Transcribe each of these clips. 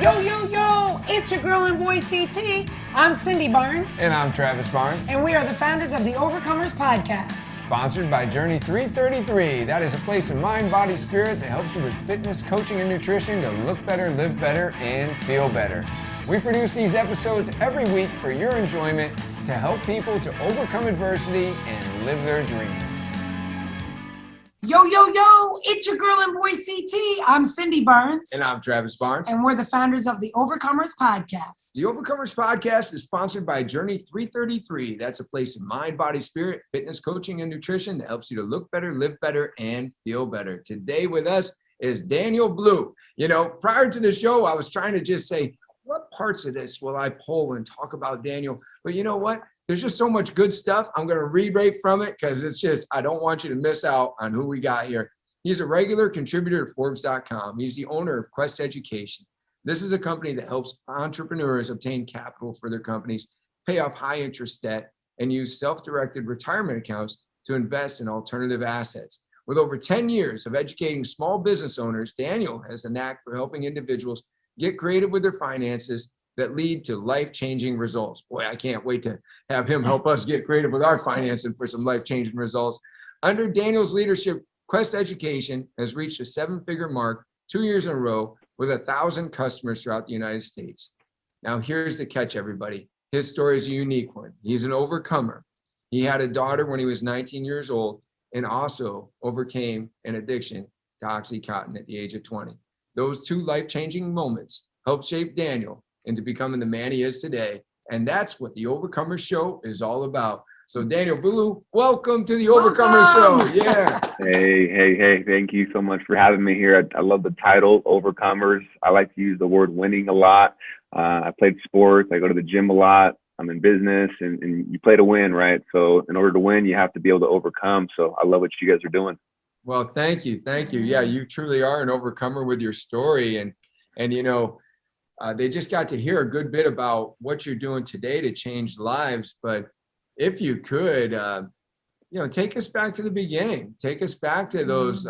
Yo, yo, yo, it's your girl and boy CT. I'm Cindy Barnes. And I'm Travis Barnes. And we are the founders of the Overcomers Podcast. Sponsored by Journey 333. That is a place in mind, body, spirit that helps you with fitness, coaching, and nutrition to look better, live better, and feel better. We produce these episodes every week for your enjoyment to help people to overcome adversity and live their dreams. Yo, yo, yo, it's your girl and boy CT. I'm Cindy Barnes. And I'm Travis Barnes. And we're the founders of the Overcomers Podcast. The Overcomers Podcast is sponsored by Journey 333. That's a place in mind, body, spirit, fitness, coaching, and nutrition that helps you to look better, live better, and feel better. Today with us is Daniel Blue. You know, prior to the show, I was trying to just say, what parts of this will I pull and talk about Daniel? But you know what? There's just so much good stuff. I'm going to read right from it because it's just, I don't want you to miss out on who we got here. He's a regular contributor to Forbes.com. He's the owner of Quest Education. This is a company that helps entrepreneurs obtain capital for their companies, pay off high interest debt, and use self-directed retirement accounts to invest in alternative assets. With over 10 years of educating small business owners, Daniel has a knack for helping individuals get creative with their finances that lead to life-changing results. Boy, I can't wait to have him help us get creative with our financing for some life-changing results. Under Daniel's leadership, Quest Education has reached a 7-figure mark 2 years in a row with 1,000 customers throughout the United States. Now, here's the catch, everybody. His story is a unique one. He's an overcomer. He had a daughter when he was 19 years old and also overcame an addiction to Oxycontin at the age of 20. Those two life-changing moments helped shape Daniel into becoming the man he is today. And that's what the Overcomers Show is all about. So Daniel Blue, welcome to the Overcomers Show. Yeah. Hey. Thank you so much for having me here. I love the title, Overcomers. I like to use the word winning a lot. I played sports. I go to the gym a lot. I'm in business and you play to win, right? So in order to win, you have to be able to overcome. So I love what you guys are doing. Well, thank you. Yeah, you truly are an overcomer with your story. And you know, they just got to hear a good bit about what you're doing today to change lives. But if you could, take us back to the beginning. Take us back to those,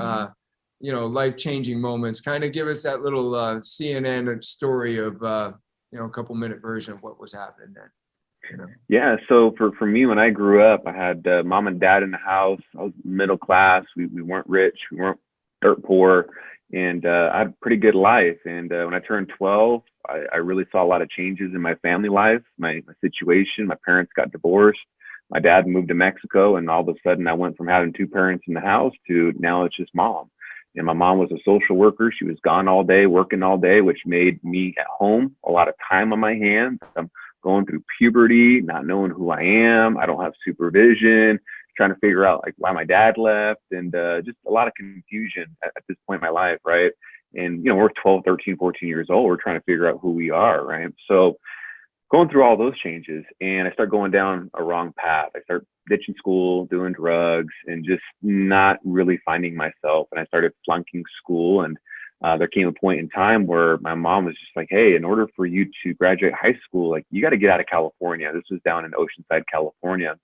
life-changing moments. Kind of give us that little CNN story of, a couple-minute version of what was happening then. You know? Yeah. So for me, when I grew up, I had mom and dad in the house. I was middle class. We weren't rich. We weren't dirt poor. And I had a pretty good life. And when I turned 12, I really saw a lot of changes in my family life, my situation. My parents got divorced. My dad moved to Mexico. And all of a sudden, I went from having 2 parents in the house to now it's just mom. And my mom was a social worker. She was gone all day, working all day, which made me at home a lot of time on my hands. I'm going through puberty, not knowing who I am. I don't have supervision. Trying to figure out like why my dad left and just a lot of confusion at this point in my life, right? And, we're 12, 13, 14 years old. We're trying to figure out who we are, right? So going through all those changes and I start going down a wrong path. I start ditching school, doing drugs and just not really finding myself. And I started flunking school and there came a point in time where my mom was just like, hey, in order for you to graduate high school, like you got to get out of California. This was down in Oceanside, California.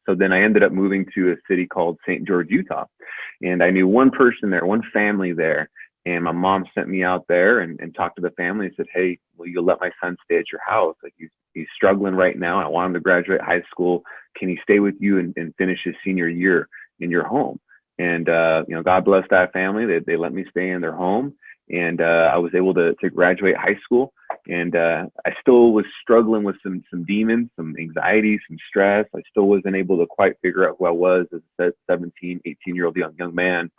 So then I ended up moving to a city called St. George, Utah. And I knew one person there, one family there. And my mom sent me out there and talked to the family and said, hey, will you let my son stay at your house? Like he's struggling right now. I want him to graduate high school. Can he stay with you and finish his senior year in your home? And, God bless that family. They let me stay in their home. And I was able to graduate high school. And I still was struggling with some demons, some anxiety, some stress. I still wasn't able to quite figure out who I was as a 17, 18-year-old young man.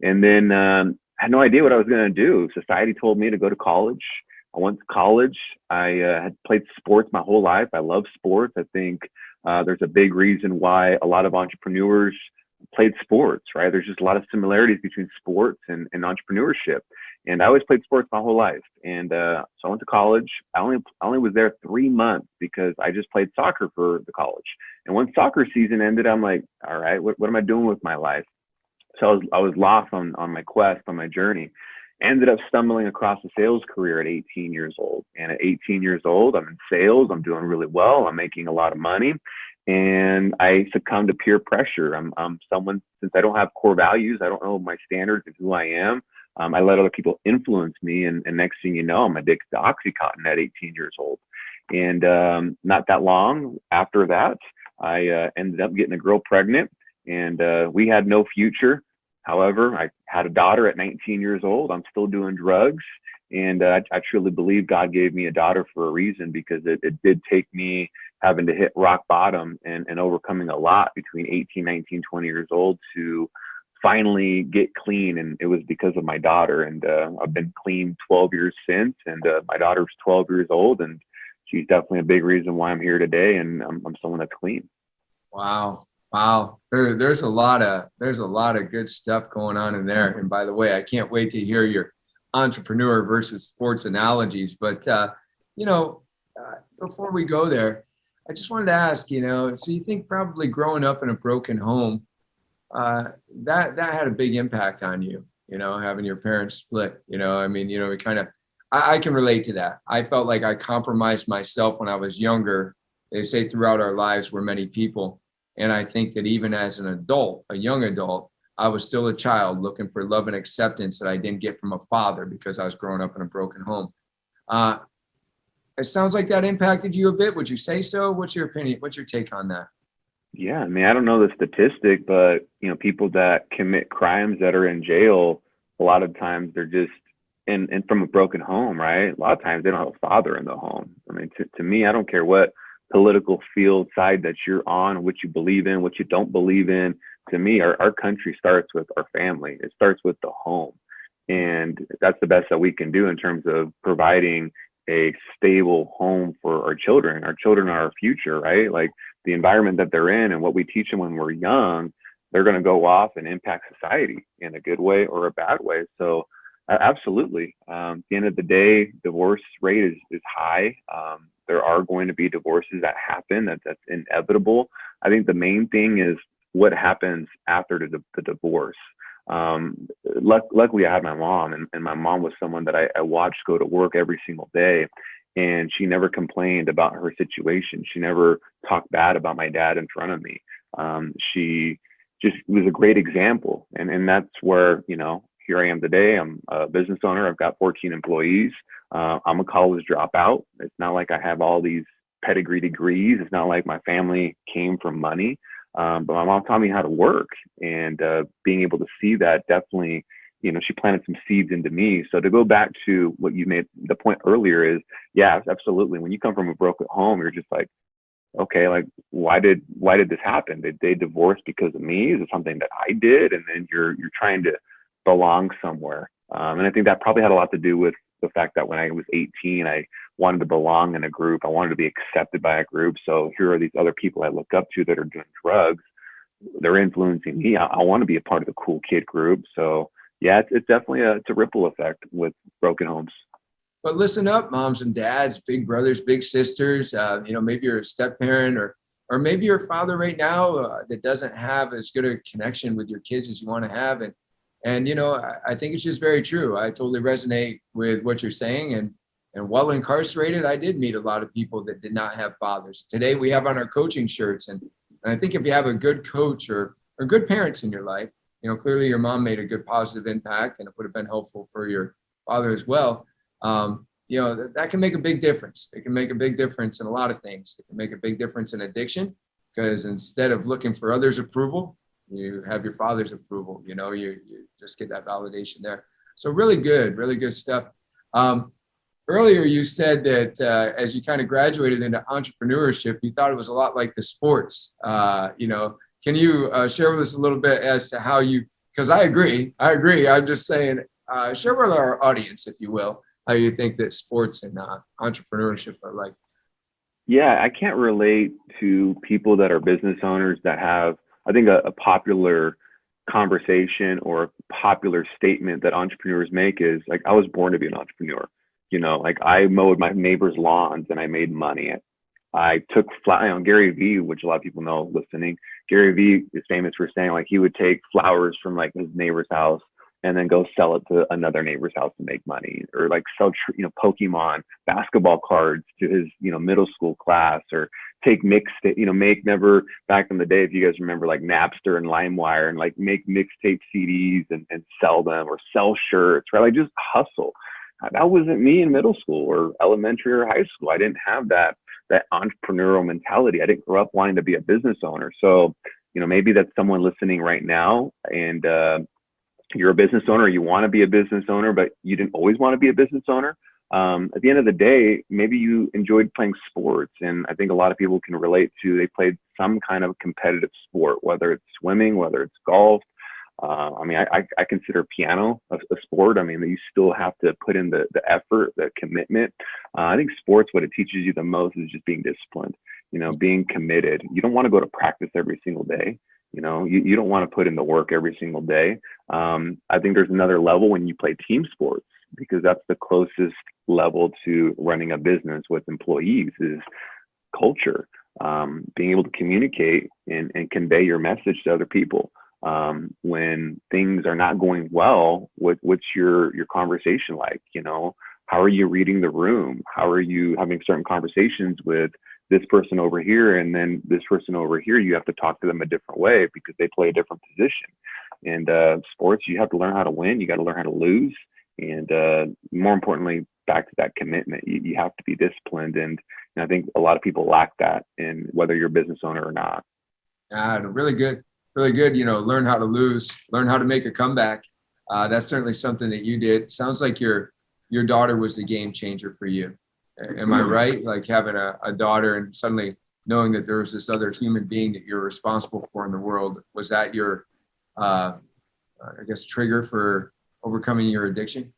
And then I had no idea what I was going to do. Society told me to go to college. I went to college. I had played sports my whole life. I love sports. I think there's a big reason why a lot of entrepreneurs played sports, right? There's just a lot of similarities between sports and entrepreneurship. And I always played sports my whole life. And so I went to college. I only was there 3 months because I just played soccer for the college. And when soccer season ended, I'm like, all right, what am I doing with my life? So I was lost on my quest, on my journey. Ended up stumbling across a sales career at 18 years old. And at 18 years old, I'm in sales. I'm doing really well. I'm making a lot of money. And I succumbed to peer pressure. I'm someone, since I don't have core values, I don't know my standards of who I am. I let other people influence me. And next thing you know, I'm addicted to Oxycontin at 18 years old. And not that long after that, I ended up getting a girl pregnant, and we had no future. However, I had a daughter at 19 years old. I'm still doing drugs. And I truly believe God gave me a daughter for a reason, because it did take me having to hit rock bottom and overcoming a lot between 18, 19, 20 years old to finally get clean. And it was because of my daughter. And I've been clean 12 years since. And my daughter's 12 years old. And she's definitely a big reason why I'm here today. And I'm someone that's clean. Wow. Wow. There's a lot of good stuff going on in there. And by the way, I can't wait to hear your entrepreneur versus sports analogies. But, before we go there, I just wanted to ask, so you think probably growing up in a broken home, that had a big impact on you, having your parents split, I can relate to that. I felt like I compromised myself when I was younger. They say throughout our lives, we're many people. And I think that even as an adult, a young adult, I was still a child looking for love and acceptance that I didn't get from a father because I was growing up in a broken home. It sounds like that impacted you a bit. Would you say so? What's your opinion? What's your take on that? Yeah, I mean, I don't know the statistic, but people that commit crimes that are in jail, a lot of times they're just in from a broken home, right? A lot of times they don't have a father in the home. I mean, to me, I don't care what political field side that you're on, what you believe in, what you don't believe in. To me, our country starts with our family. It starts with the home. And that's the best that we can do in terms of providing a stable home for our children. Our children are our future, right? Like the environment that they're in and what we teach them when we're young, they're going to go off and impact society in a good way or a bad way. So absolutely. At the end of the day, divorce rate is high. There are going to be divorces that happen. That's inevitable. I think the main thing is what happens after the divorce. Luckily, I had my mom, and my mom was someone that I watched go to work every single day, and she never complained about her situation. She never talked bad about my dad in front of me. She just was a great example, and that's where here I am today. I'm a business owner. I've got 14 employees. I'm a college dropout. It's not like I have all these pedigree degrees. It's not like my family came from money. But my mom taught me how to work, and being able to see that definitely, she planted some seeds into me. So to go back to what you made the point earlier is, yeah, absolutely. When you come from a broken home, you're just like, okay, like why did this happen? Did they divorce because of me? Is it something that I did? And then you're trying to belong somewhere. And I think that probably had a lot to do with the fact that when I was 18, I wanted to belong in a group. I wanted to be accepted by a group. So here are these other people I look up to that are doing drugs. They're influencing me. I want to be a part of the cool kid group. So yeah, it's definitely it's a ripple effect with broken homes. But listen up, moms and dads, big brothers, big sisters. Maybe you're a step parent, or maybe you're a father right now that doesn't have as good a connection with your kids as you want to have. And I think it's just very true. I totally resonate with what you're saying. And while incarcerated, I did meet a lot of people that did not have fathers. Today we have on our coaching shirts. And I think if you have a good coach or good parents in your life, clearly your mom made a good positive impact, and it would have been helpful for your father as well. That can make a big difference. It can make a big difference in a lot of things. It can make a big difference in addiction, because instead of looking for others' approval, you have your father's approval. You just get that validation there. So really good stuff. Earlier you said that as you kind of graduated into entrepreneurship, you thought it was a lot like the sports. Can you share with us a little bit as to how because I agree. I'm just saying, share with our audience, if you will, how you think that sports and entrepreneurship are like. Yeah, I can't relate to people that are business owners that have, I think a popular conversation or popular statement that entrepreneurs make is like, I was born to be an entrepreneur. Like I mowed my neighbor's lawns and I made money. I took Gary Vee, which a lot of people know listening. Gary Vee is famous for saying like he would take flowers from like his neighbor's house and then go sell it to another neighbor's house to make money, or like sell, Pokemon basketball cards to his, middle school class, or take mixtape, make never back in the day, if you guys remember like Napster and LimeWire, and like make mixtape CDs and sell them, or sell shirts, right? Like just hustle. That wasn't me in middle school or elementary or high school. I didn't have that entrepreneurial mentality. I didn't grow up wanting to be a business owner. So, maybe that's someone listening right now, and you're a business owner, or you want to be a business owner, but you didn't always want to be a business owner. At the end of the day, maybe you enjoyed playing sports. And I think a lot of people can relate to, they played some kind of competitive sport, whether it's swimming, whether it's golf. I consider piano a sport. You still have to put in the effort, the commitment. I think sports, what it teaches you the most is just being disciplined, being committed. You don't want to go to practice every single day. You don't want to put in the work every single day. I think there's another level when you play team sports, because that's the closest level to running a business with employees, is culture, being able to communicate and convey your message to other people. When things are not going well, what's your conversation like? How are you reading the room? How are you having certain conversations with this person over here, and then this person over here? You have to talk to them a different way because they play a different position. And sports, you have to learn how to win. You got to learn how to lose. And more importantly, back to that commitment, you have to be disciplined. And I think a lot of people lack that, in whether you're a business owner or not. Really good. Learn how to lose, learn how to make a comeback. That's certainly something that you did. Sounds like your daughter was the game changer for you. Am I right? Like having a daughter and suddenly knowing that there was this other human being that you're responsible for in the world. Was that your, trigger for overcoming your addiction?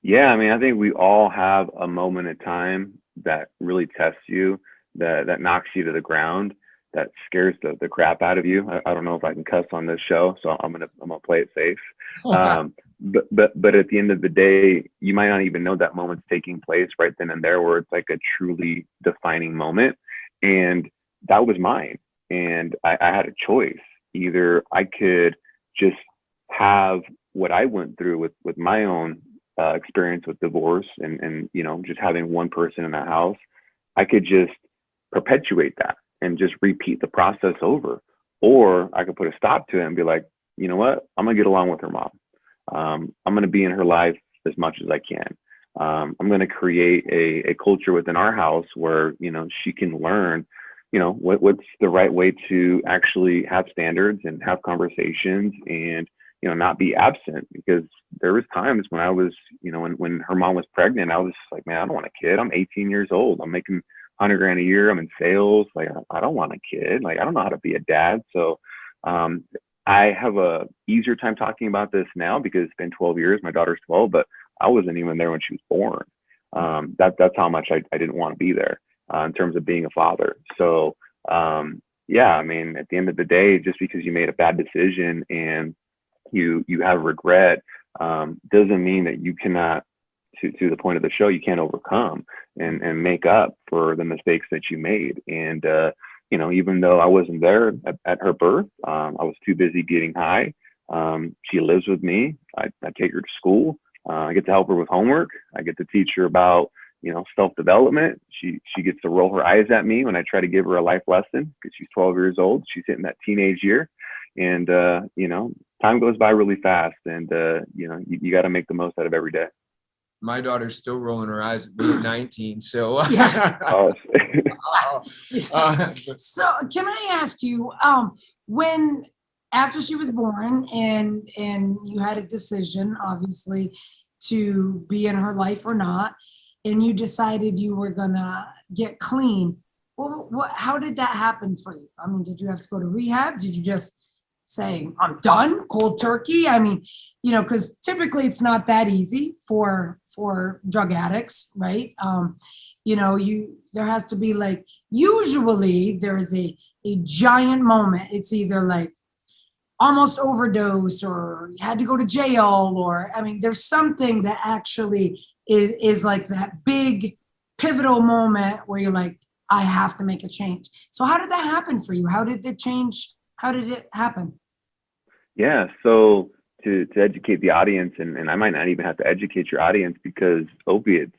Yeah, I think we all have a moment in time that really tests you, that knocks you to the ground, that scares the crap out of you. I don't know if I can cuss on this show, so I'm gonna play it safe. But at the end of the day, you might not even know that moment's taking place right then and there, where it's like a truly defining moment. And that was mine. And I had a choice. Either I could just have what I went through with my own experience with divorce, and just having one person in the house. I could just perpetuate that and just repeat the process over, or I could put a stop to it and be like, you know what, I'm gonna get along with her mom. I'm gonna be in her life as much as I can. I'm gonna create a culture within our house where she can learn what's the right way to actually have standards and have conversations, and not be absent. Because there was times when I was, when her mom was pregnant, I was like, man, I don't want a kid. I'm 18 years old. I'm making $100,000 a year. I'm in sales. Like, I don't want a kid. Like, I don't know how to be a dad. So I have a easier time talking about this now because it's been 12 years. My daughter's 12, but I wasn't even there when she was born. That's how much I didn't want to be there in terms of being a father. So at the end of the day, just because you made a bad decision and you have regret, doesn't mean that you cannot, to the point of the show, you can't overcome and make up for the mistakes that you made. And even though I wasn't there at her birth, I was too busy getting high. She lives with me. I take her to school. I get to help her with homework. I get to teach her about self-development. She gets to roll her eyes at me when I try to give her a life lesson, because she's 12 years old. She's hitting that teenage year. And time goes by really fast, and you got to make the most out of every day. My daughter's still rolling her eyes at me at 19. So, So can I ask you, when after she was born and you had a decision, obviously, to be in her life or not, and you decided you were gonna get clean, how did that happen for you? Did you have to go to rehab? Did you just say, I'm done, cold turkey? Because typically it's not that easy for drug addicts, right? There has to be usually there is a giant moment. It's either like almost overdose, or you had to go to jail, or there's something that actually is like that big pivotal moment where you're like, I have to make a change. So how did that happen for you? How did it change? How did it happen? Yeah. So to educate the audience, and I might not even have to educate your audience because opiates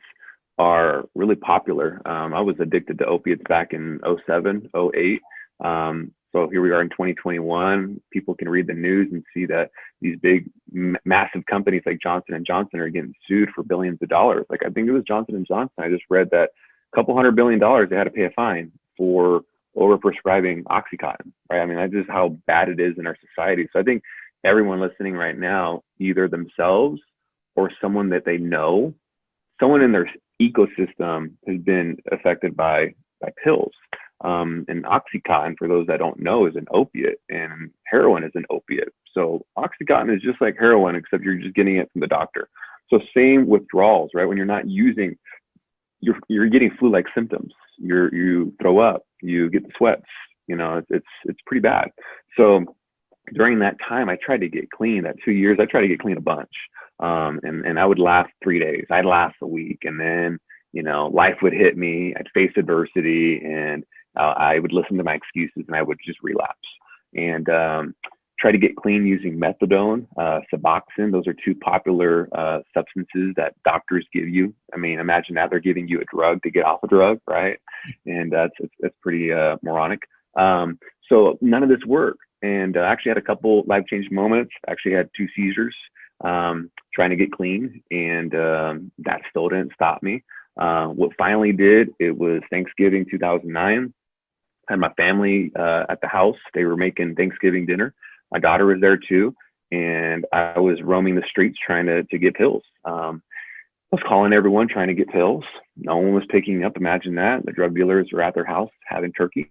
are really popular. I was addicted to opiates back in '07, '08. So here we are in 2021. People can read the news and see that these big, massive companies like Johnson and Johnson are getting sued for billions of dollars. Like I think it was Johnson and Johnson. I just read that a couple $100 billion they had to pay a fine for overprescribing Oxycontin. Right? I mean, that's just how bad it is in our society. So I think everyone listening right now, either themselves or someone that they know, someone in their ecosystem has been affected by pills. And Oxycontin, for those that don't know, is an opiate, and heroin is an opiate. So Oxycontin is just like heroin, except you're just getting it from the doctor. So same withdrawals, right? When you're not using, you're getting flu-like symptoms. You throw up, you get the sweats. You know, it's pretty bad. So during that time, I tried to get clean. That 2 years, I tried to get clean a bunch. And I would last 3 days. I'd last a week, and then life would hit me. I'd face adversity, and I would listen to my excuses, and I would just relapse. And try to get clean using methadone, Suboxone. Those are two popular substances that doctors give you. I mean, imagine that they're giving you a drug to get off a drug, right? And that's pretty moronic. So none of this worked. And I actually had a couple life-changing moments. Actually had 2 seizures trying to get clean, and that still didn't stop me. What finally did, it was Thanksgiving 2009. I had my family at the house. They were making Thanksgiving dinner. My daughter was there too, and I was roaming the streets trying to get pills. I was calling everyone trying to get pills. No one was picking up. Imagine that. The drug dealers were at their house having turkey,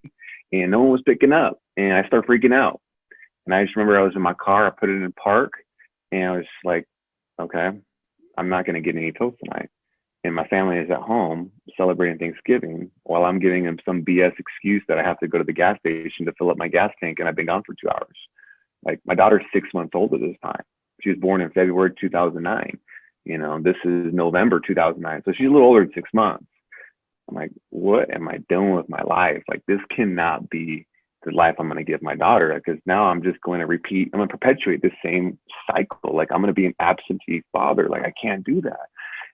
and no one was picking up. And I started freaking out. And I just remember I was in my car. I put it in park, and I was like, okay, I'm not going to get any pills tonight. And my family is at home celebrating Thanksgiving while I'm giving them some BS excuse that I have to go to the gas station to fill up my gas tank, and I've been gone for 2 hours. Like, my daughter's 6 months old at this time. She was born in February 2009. This is November 2009. So she's a little older than 6 months. I'm like, what am I doing with my life? Like, this cannot be the life I'm going to give my daughter, because now I'm just going to I'm going to perpetuate this same cycle. Like, I'm going to be an absentee father. Like, I can't do that.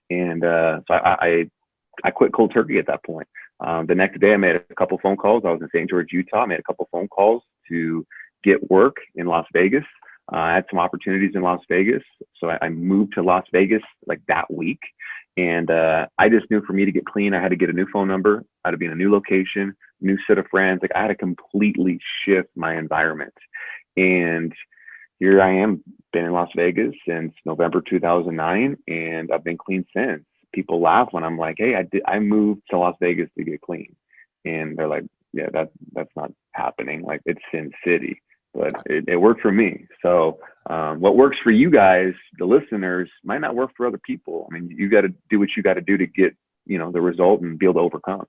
And so I quit cold turkey at that point. The next day I made a couple phone calls. I was in St. George, Utah. I made a couple phone calls to get work in Las Vegas. I had some opportunities in Las Vegas. So I moved to Las Vegas like that week. And I just knew for me to get clean, I had to get a new phone number. I had to be in a new location, new set of friends. Like, I had to completely shift my environment. And here I am, been in Las Vegas since November 2009, and I've been clean since. People laugh when I'm like, hey, I moved to Las Vegas to get clean. And they're like, yeah, that's not happening. Like, it's Sin City, but it worked for me. So what works for you guys, the listeners, might not work for other people. I mean, you got to do what you got to do to get, the result and be able to overcome.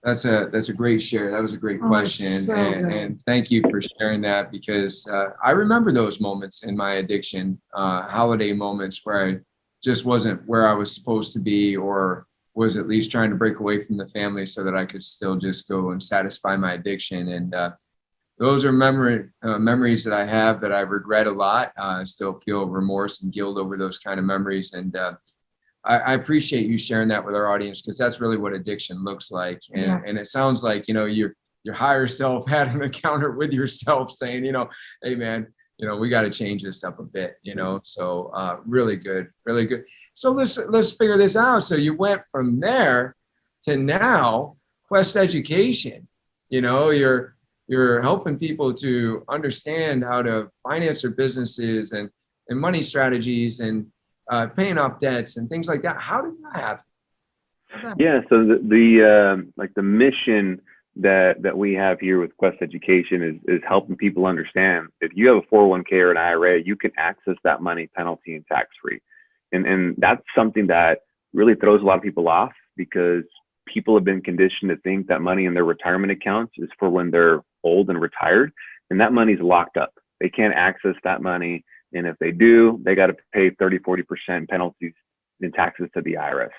That's a great share. That was a great question. So and thank you for sharing that, because I remember those moments in my addiction, holiday moments where I just wasn't where I was supposed to be, or was at least trying to break away from the family so that I could still just go and satisfy my addiction. And those are memories that I have that I regret a lot. I still feel remorse and guilt over those kind of memories. And I appreciate you sharing that with our audience, because that's really what addiction looks like. And it sounds like, your higher self had an encounter with yourself saying, hey man, we got to change this up a bit, so really good, really good. So let's figure this out. So you went from there to now Quest Education, you're helping people to understand how to finance their businesses and money strategies and paying off debts and things like that. How did that happen? Yeah, so the mission that we have here with Quest Education is helping people understand if you have a 401k or an IRA, you can access that money penalty and tax free. And that's something that really throws a lot of people off, because people have been conditioned to think that money in their retirement accounts is for when they're old and retired, and that money's locked up. They can't access that money. And if they do, they got to pay 30-40% penalties in taxes to the IRS.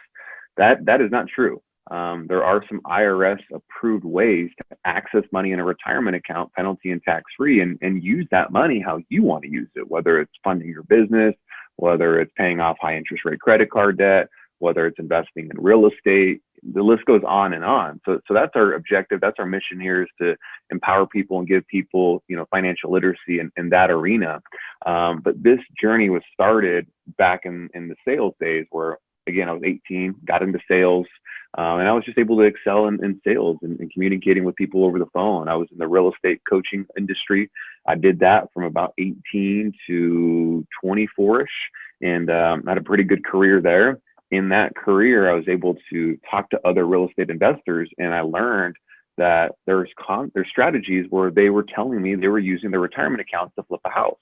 That is not true. there are some IRS approved ways to access money in a retirement account, penalty and tax free, and use that money how you want to use it, whether it's funding your business, whether it's paying off high interest rate credit card debt, whether it's investing in real estate. The list goes on and on. So that's our objective. That's our mission here, is to empower people and give people, financial literacy in that arena. But this journey was started back in the sales days, where, again, I was 18, got into sales, and I was just able to excel in sales and communicating with people over the phone. I was in the real estate coaching industry. I did that from about 18 to 24-ish, and had a pretty good career there. In that career, I was able to talk to other real estate investors, and I learned that there's strategies where they were telling me they were using their retirement accounts to flip a house.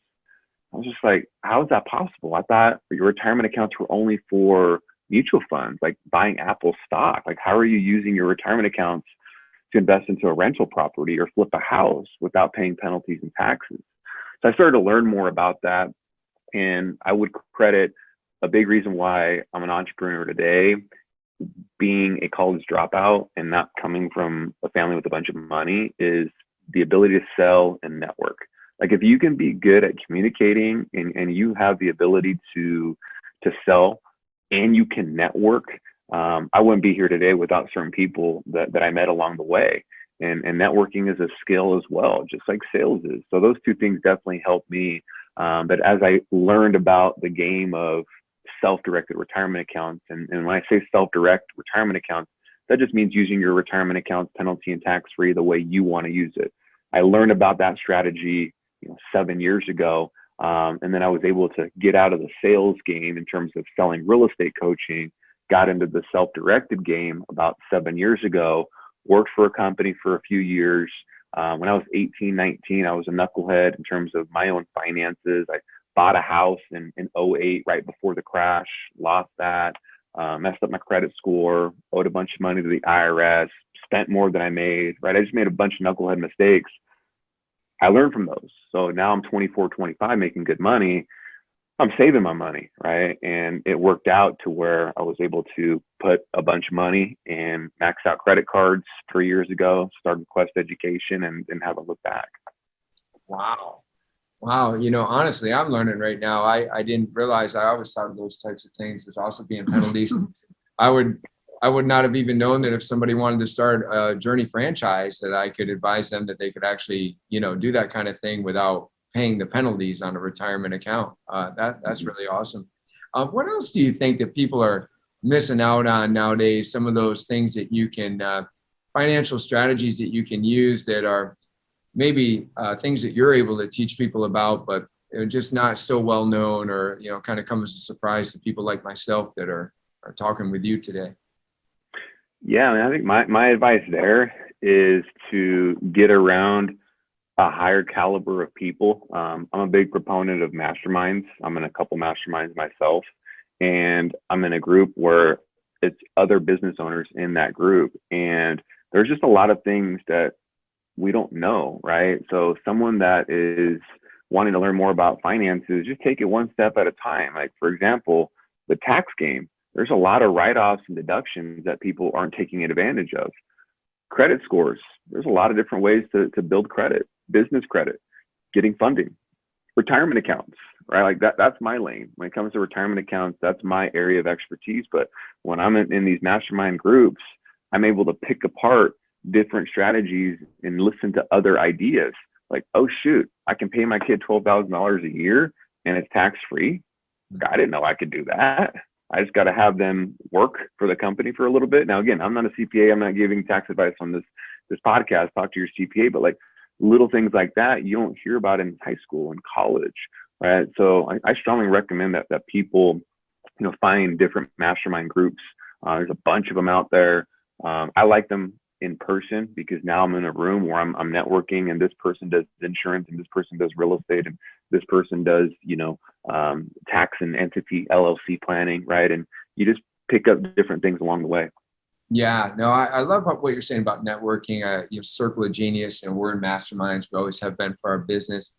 I was just like, how is that possible? I thought your retirement accounts were only for mutual funds, like buying Apple stock. Like, how are you using your retirement accounts to invest into a rental property or flip a house without paying penalties and taxes? So I started to learn more about that, and I would credit a big reason why I'm an entrepreneur today, being a college dropout and not coming from a family with a bunch of money, is the ability to sell and network. Like, if you can be good at communicating and you have the ability to sell and you can network, I wouldn't be here today without certain people that I met along the way. And networking is a skill as well, just like sales is. So those two things definitely helped me. But as I learned about the game of self-directed retirement accounts, and when I say self-direct retirement accounts, that just means using your retirement accounts penalty and tax-free the way you want to use it. I learned about that strategy 7 years ago, and then I was able to get out of the sales game in terms of selling real estate coaching, got into the self-directed game about 7 years ago, worked for a company for a few years. When I was 18, 19, I was a knucklehead in terms of my own finances. I bought a house in 08, right before the crash, lost that, messed up my credit score, owed a bunch of money to the IRS, spent more than I made, right? I just made a bunch of knucklehead mistakes. I learned from those. So now I'm 24, 25, making good money. I'm saving my money, right? And it worked out to where I was able to put a bunch of money and max out credit cards 3 years ago, started Quest Education, and haven't looked back. Wow. Wow. Honestly, I'm learning right now. I didn't realize, I always thought of those types of things as also being penalties. I would not have even known that if somebody wanted to start a Journey franchise, that I could advise them that they could actually, do that kind of thing without paying the penalties on a retirement account. That's really awesome. What else do you think that people are missing out on nowadays? Some of those things that you can, financial strategies that you can use that are maybe things that you're able to teach people about, but they're just not so well known, or, kind of come as a surprise to people like myself that are talking with you today. Yeah, I mean, I think my advice there is to get around a higher caliber of people. I'm a big proponent of masterminds. I'm in a couple masterminds myself, and I'm in a group where it's other business owners in that group. And there's just a lot of things that we don't know, right? So someone that is wanting to learn more about finances, just take it one step at a time. Like, for example, the tax game, there's a lot of write-offs and deductions that people aren't taking advantage of. Credit scores, there's a lot of different ways to build credit, business credit, getting funding, retirement accounts, right? Like that's my lane. When it comes to retirement accounts, that's my area of expertise. But when I'm in these mastermind groups, I'm able to pick apart different strategies and listen to other ideas. Like, oh shoot, I can pay my kid $12,000 a year and it's tax free. I didn't know I could do that. I just got to have them work for the company for a little bit. Now, again, I'm not a CPA. I'm not giving tax advice on this podcast. Talk to your CPA, but like little things like that, you don't hear about in high school and college, right? So I strongly recommend that people, find different mastermind groups. There's a bunch of them out there. I like them in person because now I'm in a room where I'm networking, and this person does insurance, and this person does real estate, and this person does, tax and entity LLC planning, right? And you just pick up different things along the way. Yeah, no, I love what you're saying about networking. Circle of genius, we're in masterminds. We always have been for our business.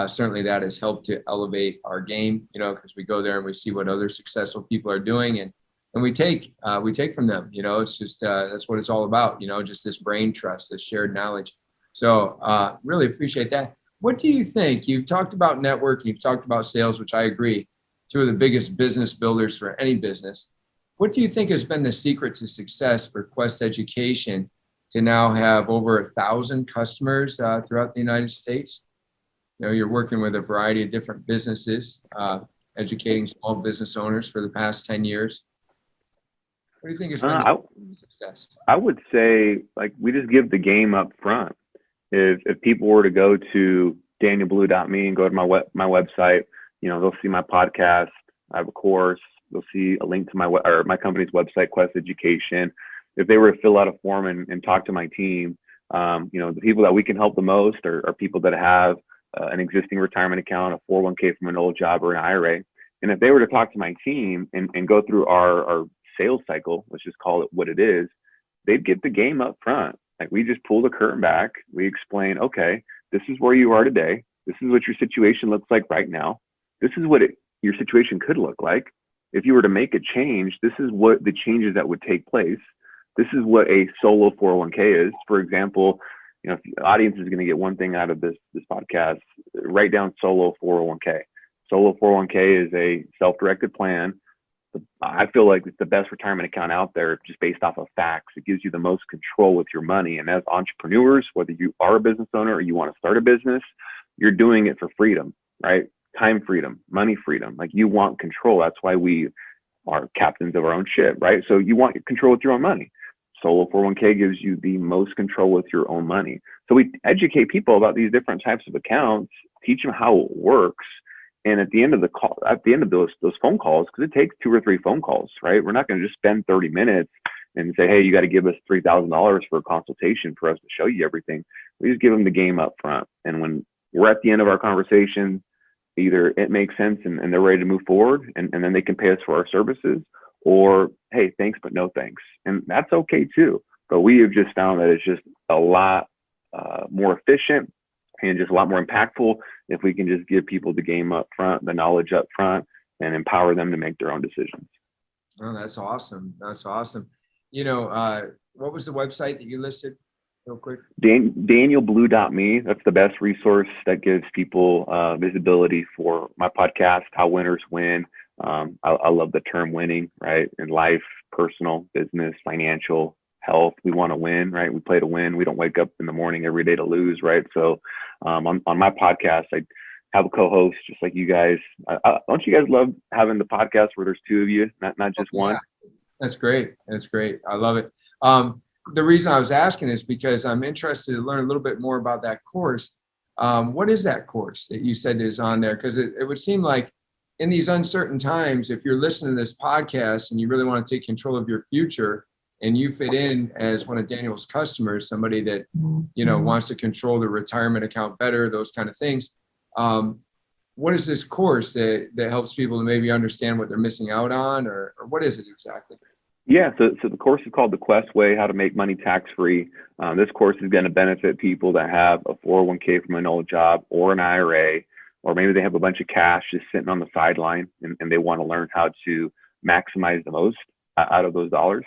Certainly that has helped to elevate our game, because we go there and we see what other successful people are doing. And and we take from them. It's just that's what it's all about. Just this brain trust, this shared knowledge. So really appreciate that. What do you think? You've talked about networking, you've talked about sales, which I agree, two of the biggest business builders for any business. What do you think has been the secret to success for Quest Education to now have over 1,000 customers throughout the United States? You're working with a variety of different businesses, educating small business owners for the past 10 years. What do you think has been the success? I would say, like, we just give the game up front. If people were to go to danielblue.me and go to my website, they'll see my podcast. I have a course. They'll see a link to my company's website, Quest Education. If they were to fill out a form and talk to my team, the people that we can help the most are people that have an existing retirement account, a 401k from an old job, or an IRA. And if they were to talk to my team and go through our sales cycle, let's just call it what it is, they'd get the game up front. Like, we just pull the curtain back. We explain, okay, this is where you are today. This is what your situation looks like right now. This is what your situation could look like. If you were to make a change, this is what the changes that would take place. This is what a solo 401k is. For example, if the audience is going to get one thing out of this podcast, write down solo 401k. Solo 401k is a self-directed plan. I feel like it's the best retirement account out there, just based off of facts. It gives you the most control with your money. And as entrepreneurs, whether you are a business owner or you want to start a business, you're doing it for freedom, right? Time freedom, money freedom. Like, you want control. That's why we are captains of our own ship, right? So you want control with your own money. Solo 401k gives you the most control with your own money. So we educate people about these different types of accounts, teach them how it works. And at the end of those phone calls, because it takes 2 or 3 phone calls, right? We're not going to just spend 30 minutes and say, hey, you got to give us $3,000 for a consultation for us to show you everything. We just give them the game up front. And when we're at the end of our conversation, either it makes sense and they're ready to move forward, and then they can pay us for our services, or, hey, thanks, but no thanks. And that's okay too. But we have just found that it's just a lot more efficient and just a lot more impactful if we can just give people the game up front, the knowledge up front, and empower them to make their own decisions. Oh, that's awesome. That's awesome. What was the website that you listed real quick? danielblue.me. That's the best resource that gives people visibility for my podcast, How Winners Win. I love the term winning, right? In life, personal, business, financial, health. We want to win, right? We play to win. We don't wake up in the morning every day to lose, right? So on my podcast, I have a co-host just like you guys. Don't you guys love having the podcast where there's 2 of you, not just one? That's great. That's great. I love it. The reason I was asking is because I'm interested to learn a little bit more about that course. What is that course that you said is on there? Because it would seem like in these uncertain times, if you're listening to this podcast and you really want to take control of your future, and you fit in as one of Daniel's customers, somebody that, wants to control their retirement account better, those kind of things. What is this course that helps people to maybe understand what they're missing out on, or what is it exactly? Yeah, so the course is called The Quest Way, How to Make Money Tax-Free. This course is going to benefit people that have a 401k from an old job or an IRA, or maybe they have a bunch of cash just sitting on the sideline and they want to learn how to maximize the most out of those dollars.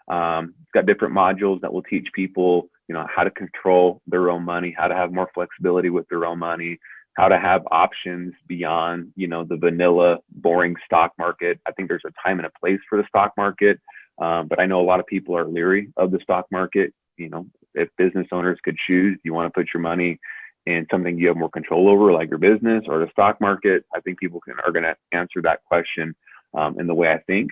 It's got different modules that will teach people, how to control their own money, how to have more flexibility with their own money, how to have options beyond, the vanilla, boring stock market. I think there's a time and a place for the stock market. But I know a lot of people are leery of the stock market. If business owners could choose, you want to put your money in something you have more control over, like your business or the stock market? I think people are going to answer that question in the way I think.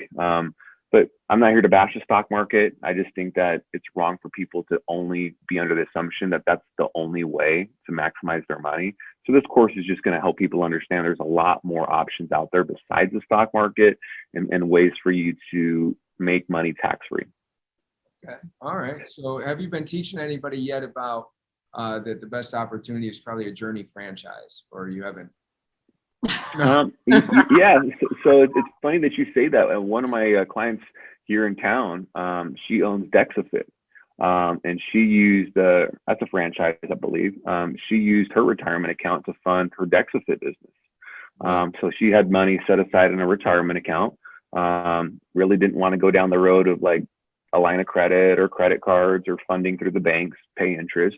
But I'm not here to bash the stock market. I just think that it's wrong for people to only be under the assumption that that's the only way to maximize their money. So this course is just going to help people understand there's a lot more options out there besides the stock market and ways for you to make money tax-free. Okay. All right. So have you been teaching anybody yet about that the best opportunity is probably a Journey franchise, or you haven't? Yeah. So it's funny that you say that. One of my clients here in town, she owns Dexafit, and she used that's a franchise, I believe. She used her retirement account to fund her Dexafit business. So she had money set aside in a retirement account. Really didn't want to go down the road of like a line of credit or credit cards or funding through the banks, pay interest.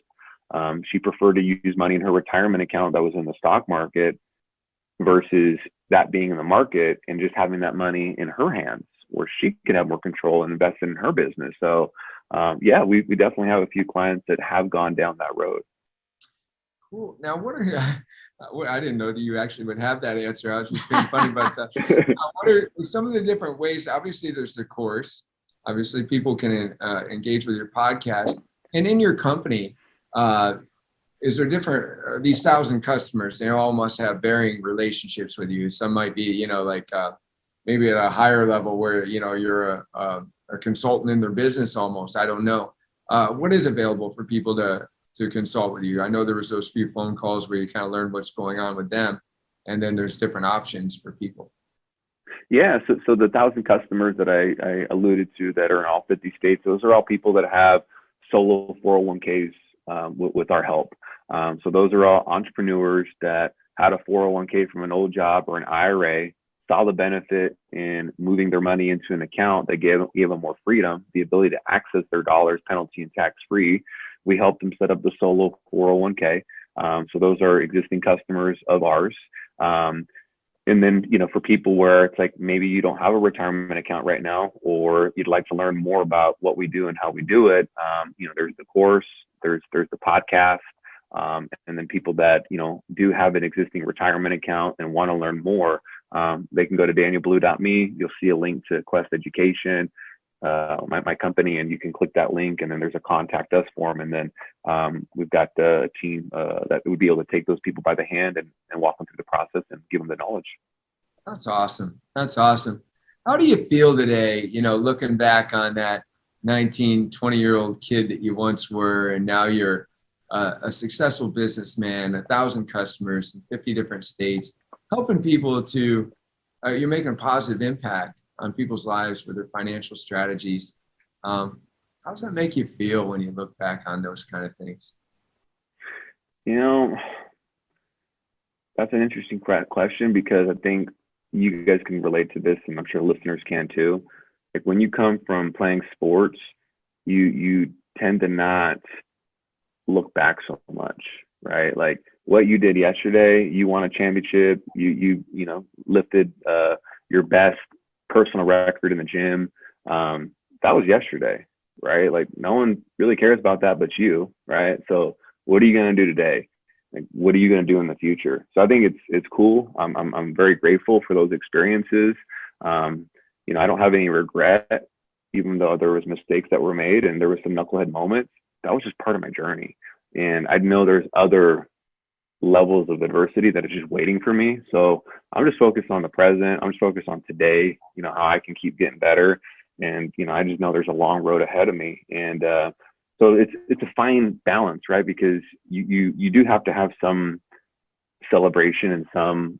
She preferred to use money in her retirement account that was in the stock market versus that being in the market and just having that money in her hands where she could have more control and invest in her business. So yeah, we definitely have a few clients that have gone down that road. Cool. Now, what are I didn't know that you actually would have that answer. I was just being funny, but what are some of the different ways? Obviously, there's the course. Obviously, people can engage with your podcast, and in your company, is there different these 1,000 customers? They all must have varying relationships with you. Some might be, like maybe at a higher level where you're a consultant in their business almost. I don't know. What is available for people to consult with you? I know there was those few phone calls where you kind of learned what's going on with them, and then there's different options for people. Yeah, so the 1,000 customers that I alluded to that are in all 50 states, those are all people that have solo 401ks with our help. So those are all entrepreneurs that had a 401k from an old job or an IRA, saw the benefit in moving their money into an account that gave them more freedom, the ability to access their dollars penalty and tax free. We helped them set up the solo 401k. So those are existing customers of ours. And then, for people where it's like, maybe you don't have a retirement account right now, or you'd like to learn more about what we do and how we do it. There's the course, there's the podcast. And then people that, do have an existing retirement account and want to learn more, they can go to danielblue.me. You'll see a link to Quest Education, my company, and you can click that link, and then there's a contact us form. And then we've got a team that would be able to take those people by the hand and walk them through the process and give them the knowledge. That's awesome. That's awesome. How do you feel today, looking back on that 19, 20-year-old kid that you once were, and now you're a successful businessman, 1,000 customers in 50 different states, helping people to, you're making a positive impact on people's lives with their financial strategies. How does that make you feel when you look back on those kind of things? That's an interesting question, because I think you guys can relate to this, and I'm sure listeners can too. Like, when you come from playing sports, you tend to not look back so much, right? Like, what you did yesterday, you won a championship, you lifted your best personal record in the gym. That was yesterday, right? Like, no one really cares about that but you, right? So what are you going to do today? Like, what are you going to do in the future? So I think it's cool. I'm very grateful for those experiences. I don't have any regret, even though there was mistakes that were made and there was some knucklehead moments. That was just part of my journey. And I know there's other levels of adversity that is just waiting for me. So I'm just focused on the present. I'm just focused on today, how I can keep getting better. And, I just know there's a long road ahead of me. And so it's a fine balance, right? Because you do have to have some celebration and some,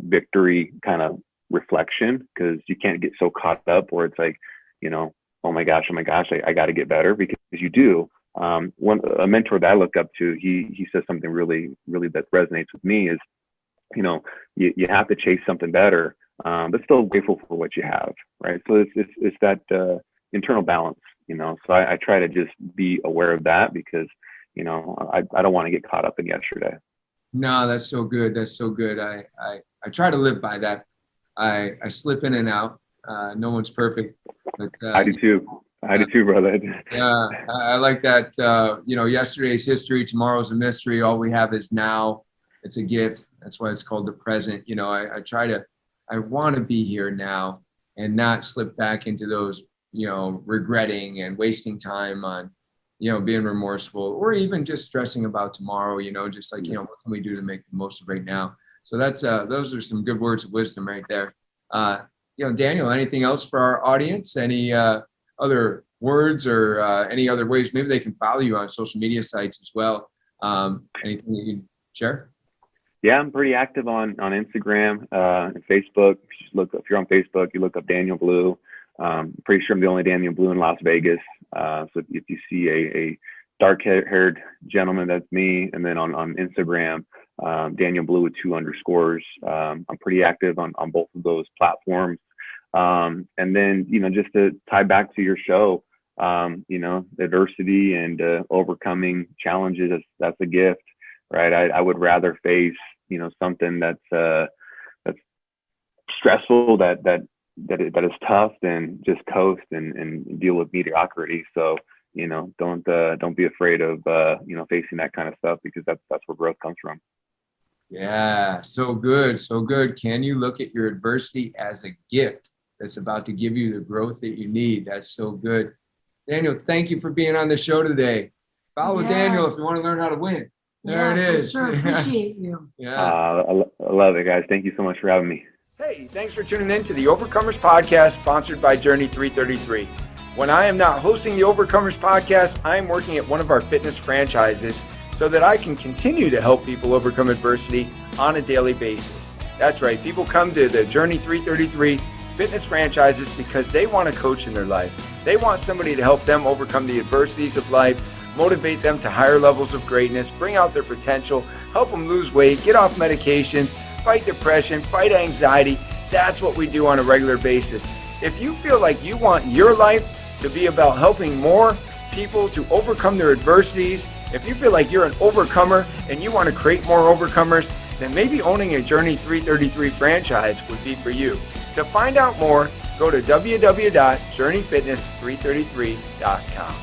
victory kind of reflection, because you can't get so caught up where it's like, oh my gosh, I got to get better, because you do. A mentor that I look up to, he says something really, really that resonates with me is, you have to chase something better, but still grateful for what you have, right? So it's that internal balance, so I try to just be aware of that, because, I don't want to get caught up in yesterday. No, that's so good. That's so good. I try to live by that. I slip in and out. No one's perfect. But, I do too. I do too, brother. Yeah, I like that. Yesterday's history, tomorrow's a mystery. All we have is now. It's a gift. That's why it's called the present. I want to be here now and not slip back into those, regretting and wasting time on, being remorseful, or even just stressing about tomorrow, just like, what can we do to make the most of right now? So that's, those are some good words of wisdom right there. Daniel, anything else for our audience? Any other words or any other ways maybe they can follow you on social media sites as well? Anything that you share? Yeah, I'm pretty active on Instagram and Facebook. If you're on Facebook, you look up Daniel Blue. Pretty sure I'm the only Daniel Blue in Las Vegas. So if you see a dark-haired gentleman, that's me. And then on Instagram, Daniel Blue with 2 underscores. I'm pretty active on both of those platforms. And then, just to tie back to your show, adversity and overcoming challenges, that's a gift, right? I would rather face, something that's stressful, that is tough, than just coast and deal with mediocrity. So, don't be afraid of, facing that kind of stuff, because that's where growth comes from. Yeah, so good, so good. Can you look at your adversity as a gift that's about to give you the growth that you need? That's so good. Daniel, thank you for being on the show today. Follow Daniel if you want to learn how to win. There it is. For sure. Appreciate you. Yeah. I love it, guys. Thank you so much for having me. Hey, thanks for tuning in to the Overcomers Podcast, sponsored by Journey 333. When I am not hosting the Overcomers Podcast, I am working at one of our fitness franchises so that I can continue to help people overcome adversity on a daily basis. That's right. People come to the Journey 333 fitness franchises because they want a coach in their life. They want somebody to help them overcome the adversities of life, motivate them to higher levels of greatness, bring out their potential, help them lose weight, get off medications, fight depression, fight anxiety. That's what we do on a regular basis. If you feel like you want your life to be about helping more people to overcome their adversities, if you feel like you're an overcomer and you want to create more overcomers, then maybe owning a Journey 333 franchise would be for you. To find out more, go to www.journeyfitness333.com.